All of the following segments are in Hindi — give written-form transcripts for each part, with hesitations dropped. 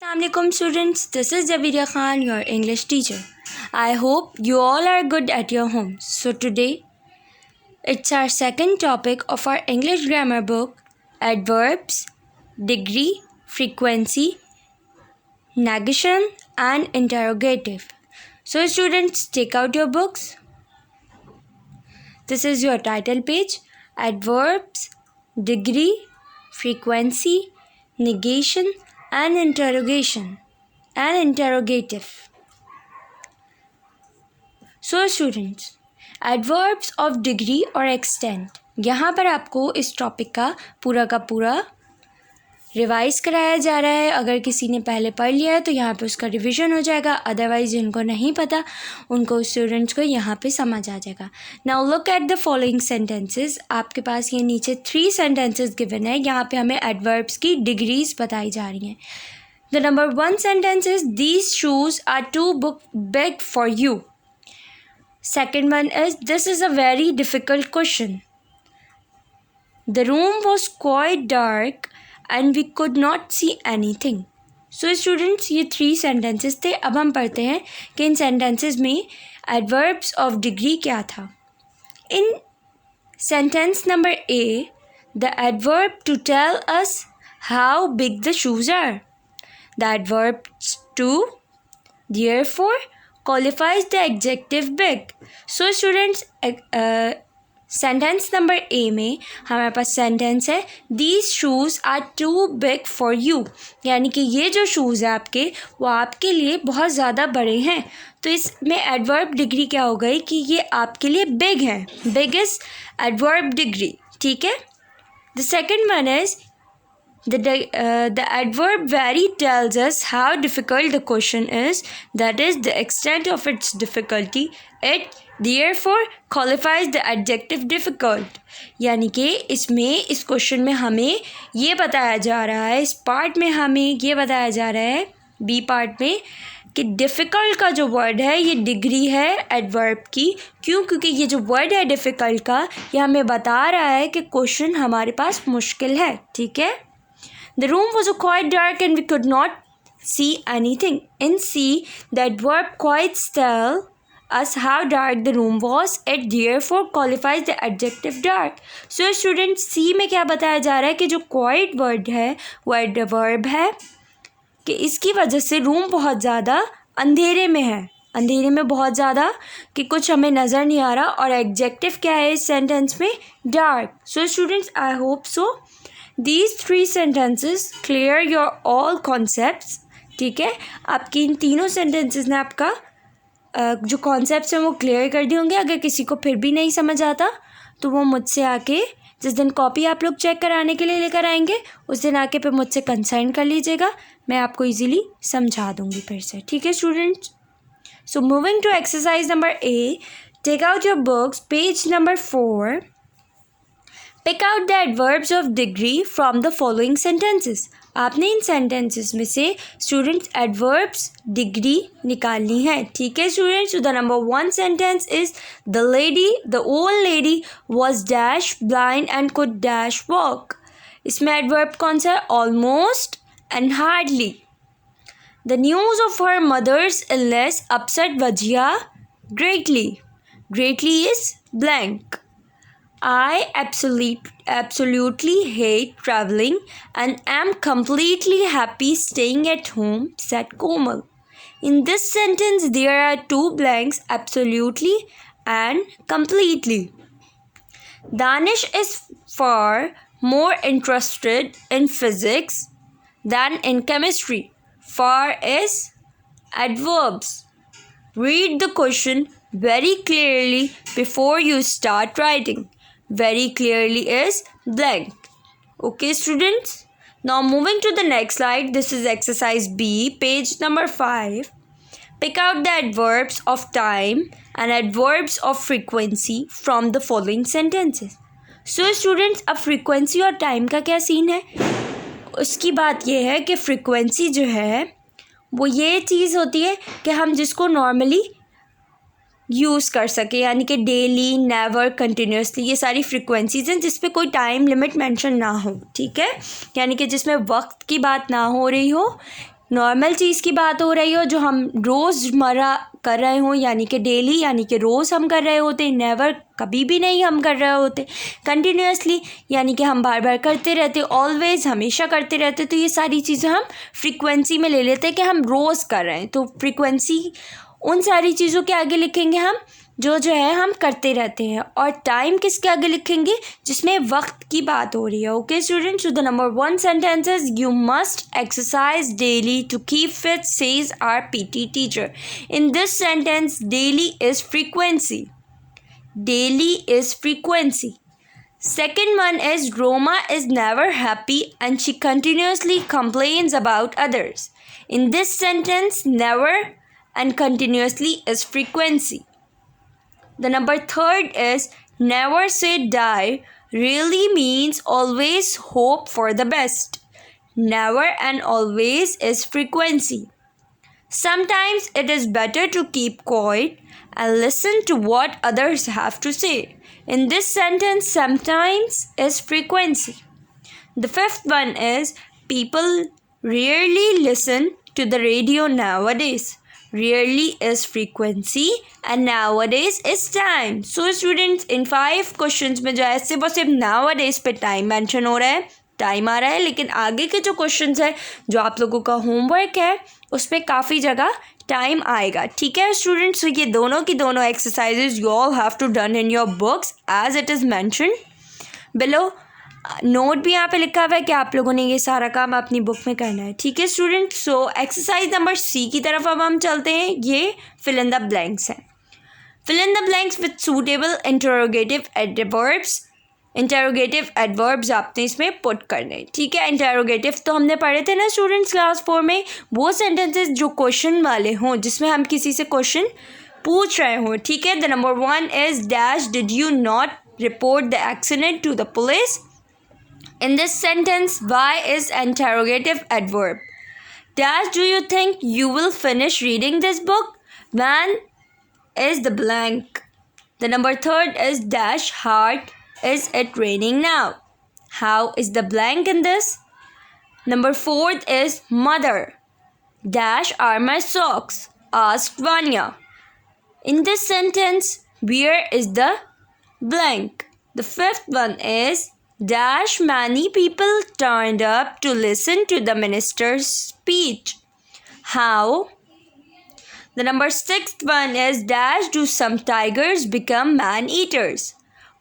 Assalamualaikum students, this is Javeria Khan, your English teacher. I hope you all are good at your homes. So today, it's our second topic of our English grammar book, adverbs, degree, frequency, negation and interrogative. So students, take out your books. This is your title page, adverbs, degree, frequency, negation and interrogation and interrogative. So students, adverbs of degree और extent, यहाँ पर आपको इस टॉपिक का पूरा रिवाइज कराया जा रहा है. अगर किसी ने पहले पढ़ लिया है तो यहाँ पे उसका रिवीजन हो जाएगा. अदरवाइज जिनको नहीं पता उनको स्टूडेंट्स को यहाँ पे समझ आ जाएगा. Now look at the following sentences. आपके पास ये नीचे 3 सेंटेंसेस गिवन है. यहाँ पे हमें एडवर्ब्स की डिग्रीज बताई जा रही हैं. The number 1 sentence is these shoes are too big for you. Second one is this is a very difficult question. The room was quite dark and we could not see anything. So students, ये 3 sentences थे. अब हम पढ़ते हैं कि इन sentences में adverbs of degree क्या था. In sentence number A, the adverb to tell us how big the shoes are. The adverb to therefore qualifies the adjective big. So students, sentence number A में हमारे पास सेंटेंस है these shoes are too big for you, यानी कि ये जो शूज़ है आपके वो आपके लिए बहुत ज़्यादा बड़े हैं. तो इसमें एडवर्ब डिग्री क्या हो गई कि ये आपके लिए बिग है. Big is adverb degree. ठीक है. The second one is the adverb very tells us how difficult the question is, that is the extent of its difficulty. It therefore qualifies the adjective difficult. यानी कि इसमें इस क्वेश्चन में हमें ये बताया जा रहा है, इस पार्ट में हमें ये बताया जा रहा है, बी पार्ट में, कि डिफ़िकल्ट का जो वर्ड है ये डिग्री है एडवर्ब की. क्यों? क्योंकि ये जो वर्ड है डिफ़िकल्ट का ये हमें बता रहा है कि क्वेश्चन हमारे पास मुश्किल है. ठीक है. The room was quite dark and we could not see anything. In C, the adverb quite tell us how dark the room was. It therefore qualifies the adjective dark. So students, C में क्या बताया जा रहा है कि जो quite word है वो adverb है कि इसकी वजह से रूम बहुत ज़्यादा अंधेरे में है, अंधेरे में बहुत ज़्यादा कि कुछ हमें नज़र नहीं आ रहा. और एडजेक्टिव क्या है इस सेंटेंस में? Dark. So students, I hope so These 3 sentences clear your all concepts. ठीक है. आपकी इन तीनों सेंटेंसेस ने आपका जो कॉन्सेप्ट्स हैं वो क्लियर कर दिए होंगे. अगर किसी को फिर भी नहीं समझ आता तो वो मुझसे आके, जिस दिन कॉपी आप लोग चेक कराने के लिए लेकर आएंगे उस दिन आके फिर मुझसे कंसल्ट कर लीजिएगा. मैं आपको इजीली समझा दूँगी फिर से. ठीक है students. So moving to exercise number A, take out your books, page number 4. Pick out the adverbs of degree from the following sentences. आपने इन sentences में से students adverbs degree निकालनी है. ठीक है students. So the number 1 sentence is the old lady was dash blind and could dash walk. इसमें adverb कौन सा है? Almost and hardly. The news of her mother's illness upset Vajia greatly. Greatly is blank. I absolutely hate traveling and am completely happy staying at home, said Komal. In this sentence, there are 2 blanks, absolutely and completely. Danish is far more interested in physics than in chemistry. Far is adverbs. Read the question very clearly before you start writing. Very clearly is blank. Okay students. Now moving to the next slide. This is exercise B, page number 5. Pick out the adverbs of time and adverbs of frequency from the following sentences. So students, अब frequency और time का क्या सीन है? उसकी बात ये है कि frequency जो है वो ये चीज़ होती है कि हम जिसको नॉर्मली यूज़ कर सके, यानी कि डेली, नेवर, कंटिन्यूसली, ये सारी फ्रिक्वेंसीज हैं जिस पे कोई टाइम लिमिट मेंशन ना हो. ठीक है. यानी कि जिसमें वक्त की बात ना हो रही हो, नॉर्मल चीज़ की बात हो रही हो जो हम रोज़मर्रा कर रहे हों, यानी कि डेली, यानी कि रोज़ हम कर रहे होते, नेवर कभी भी नहीं हम कर रहे होते, कंटिन्यूसली यानी कि हम बार बार करते रहते, ऑलवेज़ हमेशा करते रहते, तो ये सारी चीज़ें हम फ्रीक्वेंसी में ले लेते हैं कि हम रोज़ कर रहे हैं। तो फ्रीक्वेंसी उन सारी चीज़ों के आगे लिखेंगे हम जो है हम करते रहते हैं, और टाइम किसके आगे लिखेंगे जिसमें वक्त की बात हो रही है। Okay students, so the number 1 sentence is you must exercise daily to keep fit says our PT teacher. In this sentence daily is frequency, daily is frequency. Second one is Roma is never happy and she continuously complains about others. In this sentence, never and continuously is frequency. The number third is never say die really means always hope for the best. Never and always is frequency. Sometimes it is better to keep quiet and listen to what others have to say. In this sentence, sometimes is frequency. The fifth one is people rarely listen to the radio nowadays. Rarely is frequency and nowadays is time. So students, in 5 questions में जो है सिर्फ और सिर्फ nowadays पे time mention हो रहा है, टाइम आ रहा है, लेकिन आगे के जो क्वेश्चंस है जो आप लोगों का होमवर्क है उसमें काफ़ी जगह टाइम आएगा। ठीक है स्टूडेंट्स, तो ये दोनों की दोनों exercises you all have to done in your books as it is mentioned below. Note भी यहाँ पे लिखा हुआ है कि आप लोगों ने ये सारा काम अपनी बुक में करना है। ठीक है students, so exercise number C की तरफ अब हम चलते हैं। ये फिल इन द ब्लैंक्स हैं। Fill in the blanks with suitable interrogative adverbs. Interrogative adverbs आपने इसमें पुट करने। ठीक है, इंटेरोगेटिव तो हमने पढ़े थे ना स्टूडेंट्स क्लास 4 में, वो सेंटेंसेस जो क्वेश्चन वाले हों, जिसमें हम किसी से क्वेश्चन पूछ रहे हों। ठीक है, the number 1 is dash did you not report the accident to the police. In this sentence why is interrogative adverb. Dash do you think you will finish reading this book. When is the blank. The number 3 is dash hard is it raining now. How is the blank in this. Number 4 is mother dash are my socks asked Vanya. In this sentence where is the blank. The 5th one is dash many people turned up to listen to the minister's speech. How. The number 6th one is dash do some tigers become man eaters.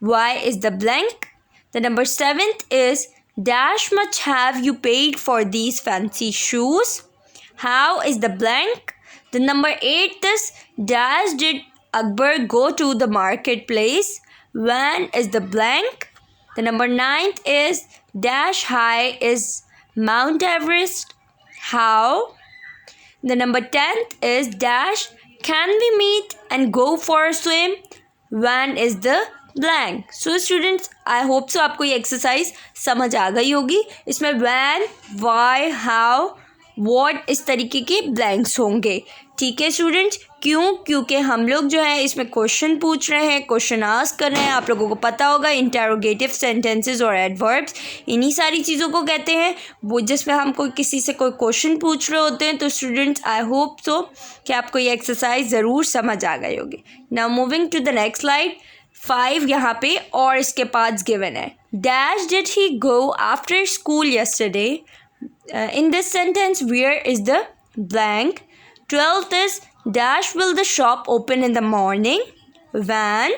Why is the blank. The number 7th is dash much have you paid for these fancy shoes. How is the blank. The number 8th is dash did Akbar go to the marketplace. When is the blank. The number 9th is dash high is Mount Everest. How. The number 10th is dash can we meet and go for a swim. When is the blank. So students, I hope so आपको ये एक्सरसाइज समझ आ गई होगी। इसमें when, Y, how, what is तरीके के ब्लैंक्स होंगे। ठीक है स्टूडेंट्स, क्यों? क्योंकि हम लोग जो है इसमें क्वेश्चन पूछ रहे हैं, क्वेश्चन आस्क कर रहे हैं। आप लोगों को पता होगा इंटेरोगेटिव सेंटेंसेस और एडवर्ब्स इन्हीं सारी चीज़ों को कहते हैं, वो जिसमें हम कोई किसी से कोई क्वेश्चन पूछ रहे होते हैं। तो स्टूडेंट्स, आई होप सो कि आपको ये एक्सरसाइज ज़रूर समझ आ गई होगी। Now moving to the next slide. 5 यहाँ पे और इसके पार्ट्स गिवन है। Dash did he go after school yesterday. In this sentence where is the blank. 12th is dash will the shop open in the morning. When.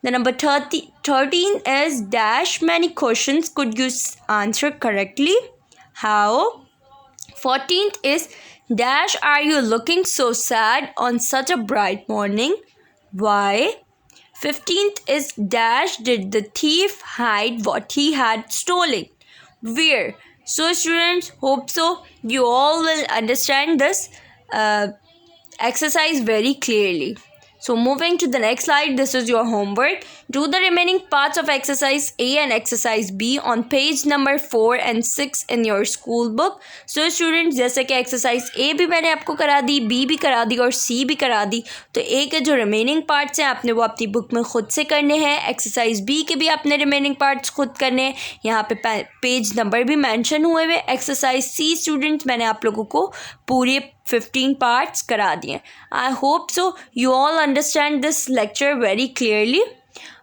The number 13 is dash many questions could you answer correctly. How. 14th is dash are you looking so sad on such a bright morning. Why. 15th is dash did the thief hide what he had stolen. Where. So students, hope so you all will understand this exercise very clearly. So moving to the next slide, this is your homework. Do the remaining parts of exercise A and exercise be on page number 4 and 6 in your school book. So students, जैसे कि एक्सरसाइज ए भी मैंने आपको करा दी, बी भी करा दी और सी भी करा दी, तो ए के जो रिमेनिंग पार्ट्स हैं आपने वो अपनी बुक में खुद से करने हैं। एक्सरसाइज बी के भी आपने रिमेनिंग पार्ट्स खुद करने हैं, यहाँ पे पेज नंबर भी मेंशन हुए हुए। एक्सरसाइज सी स्टूडेंट्स मैंने आप लोगों को पूरे 15 पार्ट्स करा दिए। I hope so you all understand this lecture very clearly.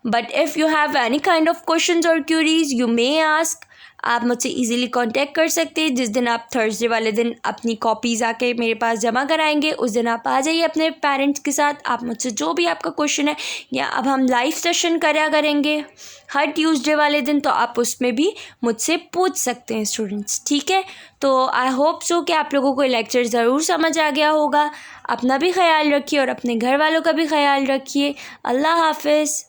But if you have any kind of questions or queries, you may ask. आप मुझसे इजीली कांटेक्ट कर सकते हैं। जिस दिन आप थर्सडे वाले दिन अपनी कॉपीज़ आके मेरे पास जमा कराएंगे, उस दिन आप आ जाइए अपने पेरेंट्स के साथ। आप मुझसे जो भी आपका क्वेश्चन है, या अब हम लाइव सेशन करा करेंगे हर ट्यूसडे वाले दिन, तो आप उसमें भी मुझसे पूछ सकते हैं स्टूडेंट्स, ठीक है। तो आई होप सो कि आप लोगों को लेक्चर ज़रूर समझ आ गया होगा। अपना भी ख्याल रखिए और अपने घर वालों का भी ख्याल रखिए। अल्लाह हाफिज़।